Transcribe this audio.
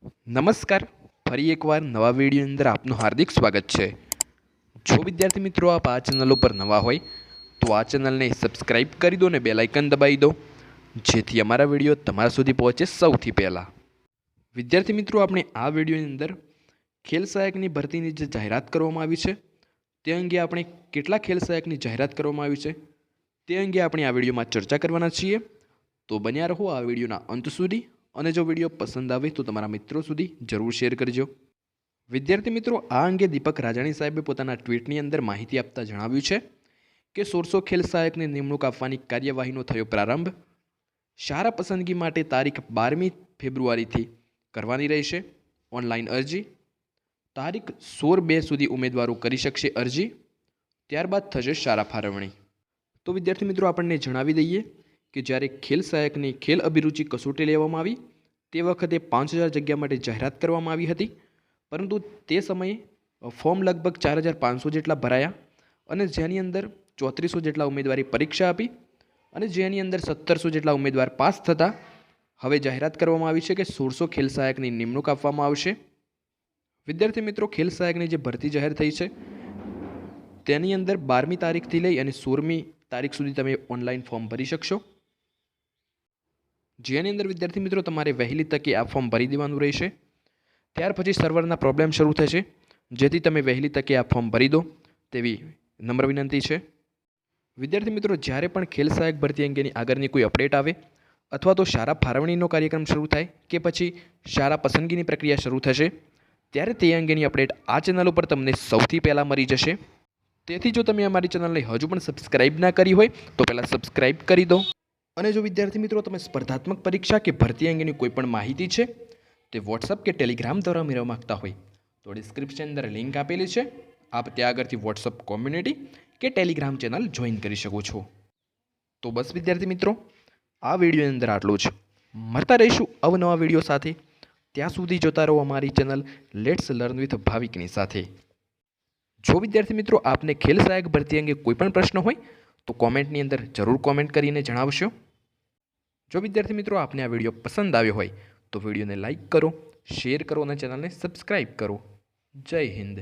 નમસ્કાર, ફરી એકવાર નવા વિડીયોની અંદર આપનું હાર્દિક સ્વાગત છે। જો વિદ્યાર્થી મિત્રો આપ આ ચેનલ ઉપર નવા હોય તો આ ચેનલને સબસ્ક્રાઇબ કરી દો અને બેલ આઇકન દબાવી દો, જેથી અમારા વિડીયો તમારા સુધી પહોંચે સૌથી પહેલાં। વિદ્યાર્થી મિત્રો, આપણે આ વિડીયોની અંદર ખેલ સહાયકની ભરતીની જે જાહેરાત કરવામાં આવી છે તે અંગે આપણે કેટલા ખેલ સહાયકની જાહેરાત કરવામાં આવી છે તે અંગે આપણે આ વિડીયોમાં ચર્ચા કરવાના છીએ। તો બન્યા રહો આ વિડીયોના અંત સુધી, અને જો વિડીયો પસંદ આવે તો તમારા મિત્રો સુધી જરૂર શેર કરજો। વિદ્યાર્થી મિત્રો, આ અંગે દીપક રાજાણી સાહેબે પોતાના ટ્વીટની અંદર માહિતી આપતા જણાવ્યું છે કે 1600 ખેલ સહાયકની નિમણૂક આપવાની કાર્યવાહીનો થયો પ્રારંભ। શાળા પસંદગી માટે તારીખ 12મી ફેબ્રુઆરીથી કરવાની રહેશે ઓનલાઈન અરજી। તારીખ 16/2 સુધી ઉમેદવારો કરી શકશે અરજી, ત્યારબાદ થશે શાળા ફાળવણી। તો વિદ્યાર્થી મિત્રો, આપણને જણાવી દઈએ કે જ્યારે ખેલ સહાયકની ખેલ અભિરુચિ કસોટી લેવામાં આવી તે વખતે 5000 જગ્યા માટે જાહેરાત કરવામાં આવી હતી, પરંતુ તે સમયે ફોર્મ લગભગ 4500 જેટલા ભરાયા અને જેની અંદર 3400 જેટલા ઉમેદવારી પરીક્ષા આપી અને જેની અંદર 1700 જેટલા ઉમેદવાર પાસ થતા હવે જાહેરાત કરવામાં આવી છે કે 1600 ખેલ સહાયકની નિમણૂક આપવામાં આવશે। વિદ્યાર્થી મિત્રો, ખેલ સહાયકની જે ભરતી જાહેર થઈ છે તેની અંદર 12મી તારીખથી લઈ અને 16મી તારીખ સુધી તમે ઓનલાઈન ફોર્મ ભરી શકશો, જેની અંદર વિદ્યાર્થી મિત્રો તમારે વહેલી તકે આ ફોર્મ ભરી દેવાનું રહેશે। ત્યાર પછી સર્વરના પ્રોબ્લેમ શરૂ થશે, જેથી તમે વહેલી તકે આ ફોર્મ ભરી દો તેવી નમ્ર વિનંતી છે। વિદ્યાર્થી મિત્રો, જ્યારે પણ ખેલ સહાયક ભરતી અંગેની આગળની કોઈ અપડેટ આવે અથવા તો શાળા ફાળવણીનો કાર્યક્રમ શરૂ થાય કે પછી શાળા પસંદગીની પ્રક્રિયા શરૂ થશે ત્યારે તે અંગેની અપડેટ આ ચેનલ ઉપર તમને સૌથી પહેલાં મળી જશે। તેથી જો તમે અમારી ચેનલને હજુ પણ સબસ્ક્રાઇબ ના કરી હોય તો પહેલાં સબસ્ક્રાઇબ કરી દો। અને જો વિદ્યાર્થી મિત્રો તમે સ્પર્ધાત્મક પરીક્ષા કે ભરતી અંગેની કોઈ પણ માહિતી છે તે વોટ્સઅપ કે ટેલિગ્રામ દ્વારા મેળવવા માગતા હોય તો ડિસ્ક્રિપ્શન અંદર લિંક આપેલી છે, આપ ત્યાં આગળથી વોટ્સઅપ કોમ્યુનિટી કે ટેલિગ્રામ ચેનલ જોઈન કરી શકો છો। તો બસ વિદ્યાર્થી મિત્રો, આ વિડીયોની અંદર આટલું જ। મળતા રહીશું અવનવા વિડીયો સાથે, ત્યાં સુધી જોતા રહો અમારી ચેનલ લેટ્સ લર્ન વિથ ભાવિકની સાથે। જો વિદ્યાર્થી મિત્રો આપને ખેલ સહાયક ભરતી અંગે કોઈ પણ પ્રશ્ન હોય તો કોમેન્ટની અંદર જરૂર કોમેન્ટ કરીને જણાવશો। જો વિદ્યાર્થી મિત્રો આપને આ વિડીયો પસંદ આવ્યો હોય તો વિડીયોને લાઇક કરો, શેર કરો અને ચેનલને સબસ્ક્રાઇબ કરો। જય હિન્દ।